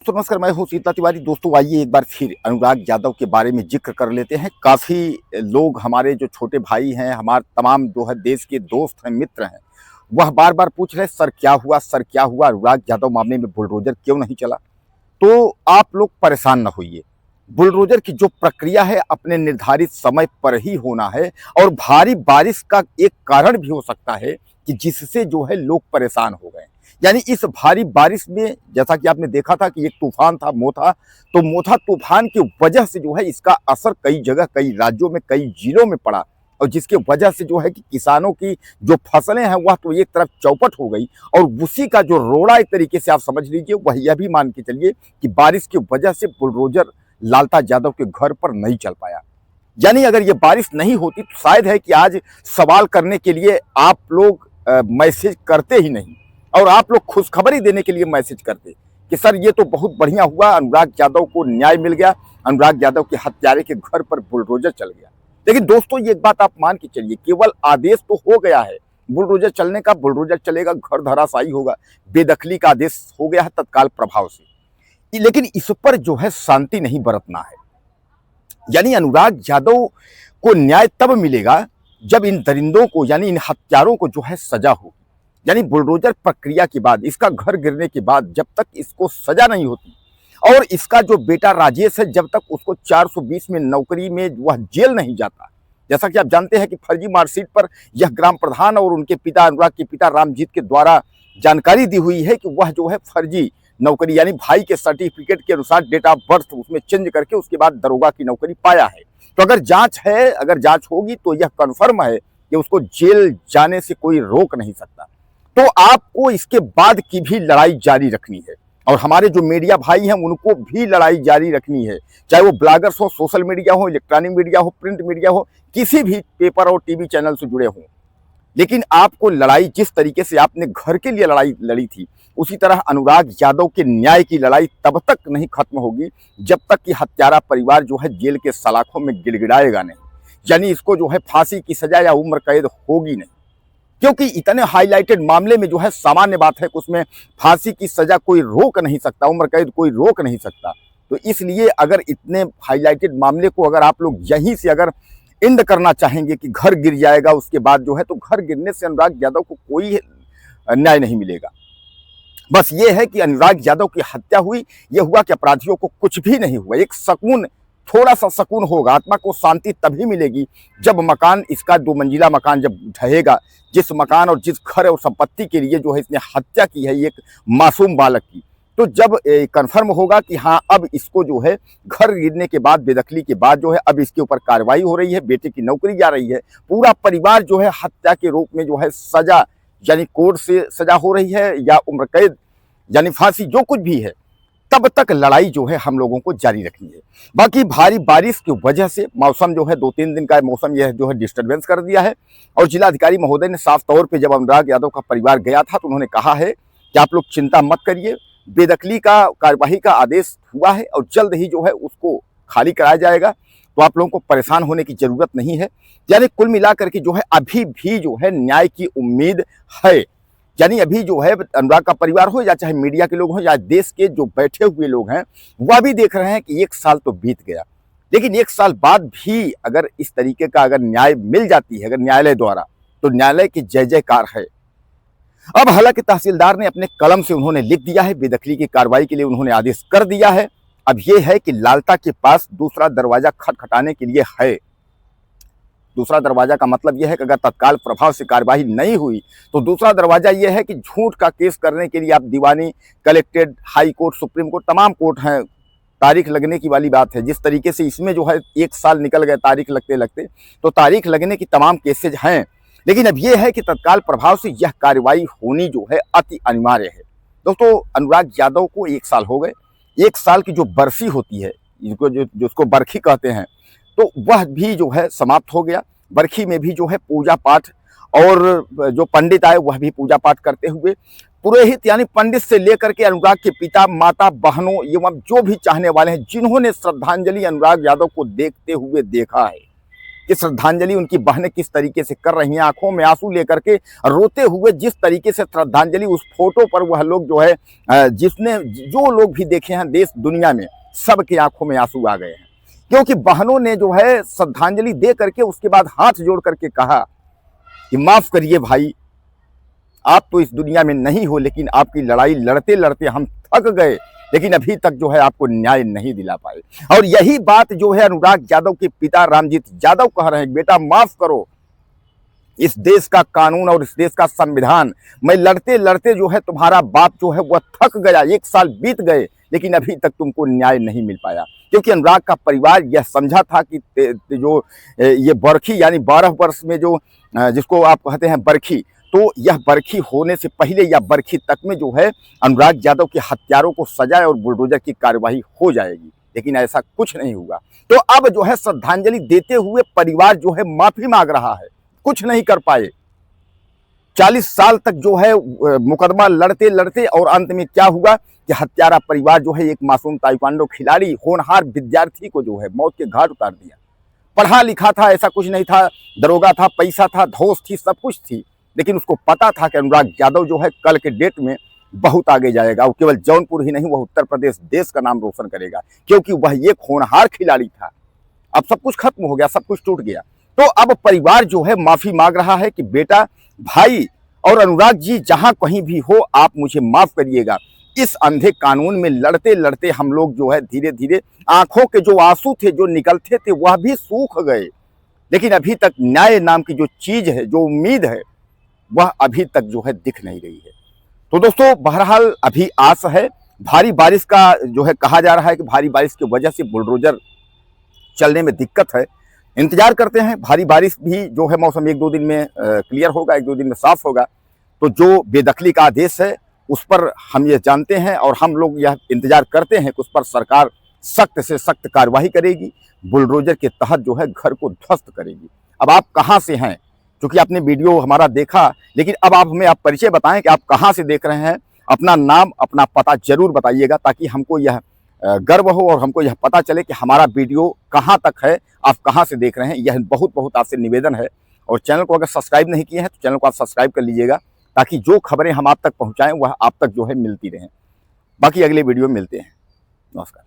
तो नमस्कार, मैं हूँ सीता तिवारी। दोस्तों, आइए एक बार फिर अनुराग यादव के बारे में जिक्र कर लेते हैं। काफ़ी लोग, हमारे जो छोटे भाई हैं, हमारे तमाम जो है देश के दोस्त हैं, मित्र हैं, वह बार बार पूछ रहे सर क्या हुआ, सर क्या हुआ, अनुराग यादव मामले में बुलडोजर क्यों नहीं चला। तो आप लोग परेशान ना होइए। बुलडोजर की जो प्रक्रिया है अपने निर्धारित समय पर ही होना है। और भारी बारिश का एक कारण भी हो सकता है कि जिससे जो है लोग परेशान हो गए। यानी इस भारी बारिश में, जैसा कि आपने देखा था कि एक तूफान था मोथा, तो मोथा तूफान की वजह से जो है इसका असर कई जगह, कई राज्यों में, कई जिलों में पड़ा। और जिसके वजह से जो है कि किसानों की जो फसलें हैं वह तो एक तरफ चौपट हो गई। और उसी का जो रोड़ा, एक तरीके से आप समझ लीजिए, वह यह भी मान के चलिए कि बारिश की वजह से बुलडोजर लालता यादव के घर पर नहीं चल पाया। यानी अगर ये बारिश नहीं होती तो शायद है कि आज सवाल करने के लिए आप लोग मैसेज करते ही नहीं, और आप लोग खुशखबरी देने के लिए मैसेज करते कि सर ये तो बहुत बढ़िया हुआ, अनुराग यादव को न्याय मिल गया, अनुराग यादव के हत्यारे के घर पर बुलडोजर चल गया। लेकिन दोस्तों, ये एक बात आप मान के चलिए, केवल आदेश तो हो गया है बुलडोजर चलने का, बुलडोजर चलेगा, घर धराशायी होगा, बेदखली का आदेश हो गया है तत्काल प्रभाव से। लेकिन इस पर जो है शांति नहीं बरतना है। यानी अनुराग यादव को न्याय तब मिलेगा जब इन दरिंदों को, यानी इन हत्यारों को जो है सजा हो। यानी बुलडोजर प्रक्रिया के बाद, इसका घर गिरने के बाद जब तक इसको सजा नहीं होती, और इसका जो बेटा राजेश है जब तक उसको 420 में नौकरी में वह जेल नहीं जाता। जैसा कि आप जानते हैं कि फर्जी मार्कशीट पर यह ग्राम प्रधान और उनके पिता, अनुराग के पिता रामजीत के द्वारा जानकारी दी हुई है कि वह जो है फर्जी नौकरी, यानी भाई के सर्टिफिकेट के अनुसार डेट ऑफ बर्थ उसमें चेंज करके उसके बाद दरोगा की नौकरी पाया है। तो अगर जांच है, अगर जांच होगी तो यह कन्फर्म है कि उसको जेल जाने से कोई रोक नहीं सकता। तो आपको इसके बाद की भी लड़ाई जारी रखनी है, और हमारे जो मीडिया भाई हैं उनको भी लड़ाई जारी रखनी है। चाहे वो ब्लॉगर्स हो, सोशल मीडिया हो, इलेक्ट्रॉनिक मीडिया हो, प्रिंट मीडिया हो, किसी भी पेपर और टीवी चैनल से जुड़े हों। लेकिन आपको लड़ाई, जिस तरीके से आपने घर के लिए लड़ाई लड़ी थी, उसी तरह अनुराग यादव के न्याय की लड़ाई तब तक नहीं खत्म होगी जब तक कि हत्यारा परिवार जो है जेल के सलाखों में गिड़गिड़ाएगा नहीं। यानी इसको जो है फांसी की सजा या उम्र कैद होगी नहीं, क्योंकि इतने हाईलाइटेड मामले में जो है सामान्य बात है कि उसमें फांसी की सजा कोई रोक नहीं सकता, उम्र कैद कोई रोक नहीं सकता। तो इसलिए अगर इतने हाईलाइटेड मामले को अगर आप लोग यहीं से अगर एंड करना चाहेंगे कि घर गिर जाएगा उसके बाद जो है, तो घर गिरने से अनुराग यादव को कोई न्याय नहीं मिलेगा। बस ये है कि अनुराग यादव की हत्या हुई, ये हुआ कि अपराधियों को कुछ भी नहीं हुआ। एक सकून, थोड़ा सा सकून होगा, आत्मा को शांति तभी मिलेगी जब मकान, इसका 2 मंजिला मकान जब ढहेगा, जिस मकान और जिस घर और संपत्ति के लिए जो है इसने हत्या की है एक मासूम बालक की, तो जब कंफर्म होगा कि हाँ अब इसको जो है घर गिरने के बाद, बेदखली के बाद जो है अब इसके ऊपर कार्रवाई हो रही है, बेटे की नौकरी जा रही है, पूरा परिवार जो है हत्या के रूप में जो है सजा, यानी कोर्ट से सजा हो रही है या उम्र कैद यानी फांसी, जो कुछ भी है, तब तक लड़ाई जो है हम लोगों को जारी रखनी है। बाकी भारी बारिश की वजह से मौसम जो है 2-3 दिन का मौसम यह जो है डिस्टर्बेंस कर दिया है। और जिलाधिकारी महोदय ने साफ तौर पे, जब अनुराग यादव का परिवार गया था तो उन्होंने कहा है कि आप लोग चिंता मत करिए, बेदखली का कार्यवाही का आदेश हुआ है और जल्द ही जो है उसको खाली कराया जाएगा, तो आप लोगों को परेशान होने की जरूरत नहीं है। यानी कुल मिलाकर के जो है अभी भी जो है न्याय की उम्मीद है। यानी अभी जो है अनुराग का परिवार हो या चाहे मीडिया के लोग हो या देश के जो बैठे हुए लोग हैं, वह भी देख रहे हैं कि 1 साल तो बीत गया, लेकिन 1 साल बाद भी अगर इस तरीके का अगर न्याय मिल जाती है, अगर न्यायालय द्वारा, तो न्यायालय की जय जयकार है। अब हालांकि तहसीलदार ने अपने कलम से उन्होंने लिख दिया है, बेदखली की कार्रवाई के लिए उन्होंने आदेश कर दिया है। अब यह है कि लालता के पास दूसरा दरवाजा खटखटाने के लिए है। दूसरा दरवाजा का मतलब यह है कि अगर तत्काल प्रभाव से कार्यवाही नहीं हुई तो दूसरा दरवाजा यह है कि झूठ का केस करने के लिए आप दीवानी, collectorate, high court, supreme court, तमाम कोर्ट हैं, तारीख लगने की वाली बात है। जिस तरीके से इसमें जो है 1 साल निकल गए तारीख लगते लगते, तो तारीख लगने की तमाम केसेज हैं। लेकिन अब यह है कि तत्काल प्रभाव से यह कार्रवाई होनी जो है अति अनिवार्य है। दोस्तों, अनुराग यादव को 1 साल हो गए। 1 साल की जो बरसी होती है, जिसको बरखी कहते हैं, तो वह भी जो है समाप्त हो गया। बरखी में भी जो है पूजा पाठ, और जो पंडित आए वह भी पूजा पाठ करते हुए, पुरोहित यानी पंडित से लेकर के अनुराग के पिता, माता, बहनों एवं जो भी चाहने वाले हैं, जिन्होंने श्रद्धांजलि अनुराग यादव को देखते हुए देखा है, कि श्रद्धांजलि उनकी बहनें किस तरीके से कर रही हैं, आंखों में आंसू लेकर के रोते हुए जिस तरीके से श्रद्धांजलि उस फोटो पर वह लोग जो है जिसने जो लोग भी देखे हैं देश दुनिया में सबके आंखों में आंसू आ गए हैं, क्योंकि बहनों ने जो है श्रद्धांजलि दे करके उसके बाद हाथ जोड़ करके कहा कि माफ करिए भाई, आप तो इस दुनिया में नहीं हो, लेकिन आपकी लड़ाई लड़ते लड़ते हम थक गए, लेकिन अभी तक जो है आपको न्याय नहीं दिला पाए। और यही बात जो है अनुराग यादव के पिता रामजीत यादव कह रहे हैं, बेटा माफ करो, इस देश का कानून और इस देश का संविधान, मैं लड़ते लड़ते जो है तुम्हारा बाप जो है वह थक गया, 1 साल बीत गए, लेकिन अभी तक तुमको न्याय नहीं मिल पाया। क्योंकि अनुराग का परिवार यह समझा था कि जो ये बरखी यानी 12 वर्ष में जो जिसको आप कहते हैं बरखी, तो यह बरखी होने से पहले या बरखी तक में जो है अनुराग यादव के हत्यारों को सजा और बुलडोजर की कार्रवाई हो जाएगी, लेकिन ऐसा कुछ नहीं हुआ। तो अब जो है श्रद्धांजलि देते हुए परिवार जो है माफी मांग रहा है, कुछ नहीं कर पाए। 40 साल तक जो है मुकदमा लड़ते लड़ते और अंत में क्या हुआ कि हत्यारा परिवार जो है एक मासूम ताइक्वांडो खिलाड़ी, होनहार विद्यार्थी को जो है मौत के घाट उतार दिया। पढ़ा लिखा था, ऐसा कुछ नहीं था, दरोगा था, पैसा था, धौस थी, सब कुछ थी, लेकिन उसको पता था कि अनुराग यादव जो है कल के डेट में बहुत आगे जाएगा। वो केवल जौनपुर ही नहीं, वह उत्तर प्रदेश देश का नाम रोशन करेगा, क्योंकि वह एक होनहार खिलाड़ी था। अब सब कुछ खत्म हो गया, सब कुछ टूट गया। तो अब परिवार जो है माफी मांग रहा है कि बेटा, भाई और अनुराग जी जहां कहीं भी हो, आप मुझे माफ करिएगा। इस अंधे कानून में लड़ते लड़ते हम लोग जो है धीरे धीरे आंखों के जो आंसू थे जो निकलते थे वह भी सूख गए, लेकिन अभी तक न्याय नाम की जो चीज है, जो उम्मीद है, वह अभी तक जो है दिख नहीं रही है। तो दोस्तों बहरहाल अभी आस है, भारी बारिश का जो है कहा जा रहा है कि भारी बारिश की वजह से बुलडोजर चलने में दिक्कत है। इंतजार करते हैं, भारी बारिश भी जो है मौसम 1-2 दिन में क्लियर होगा, 1-2 दिन में साफ होगा। तो जो बेदखली का आदेश है उस पर हम ये जानते हैं और हम लोग यह इंतजार करते हैं कि उस पर सरकार सख्त से सख्त कार्रवाई करेगी, बुलडोजर के तहत जो है घर को ध्वस्त करेगी। अब आप कहाँ से हैं, क्योंकि आपने वीडियो हमारा देखा, लेकिन अब आप हमें परिचय बताएं कि आप कहाँ से देख रहे हैं, अपना नाम अपना पता जरूर बताइएगा, ताकि हमको यह गर्व हो और हमको यह पता चले कि हमारा वीडियो कहाँ तक है, आप कहाँ से देख रहे हैं। यह बहुत बहुत आपसे निवेदन है, और चैनल को अगर सब्सक्राइब नहीं किए हैं तो चैनल को आप सब्सक्राइब कर लीजिएगा, ताकि जो खबरें हम आप तक पहुँचाएँ वह आप तक जो है मिलती रहें। बाकी अगले वीडियो में मिलते हैं। नमस्कार।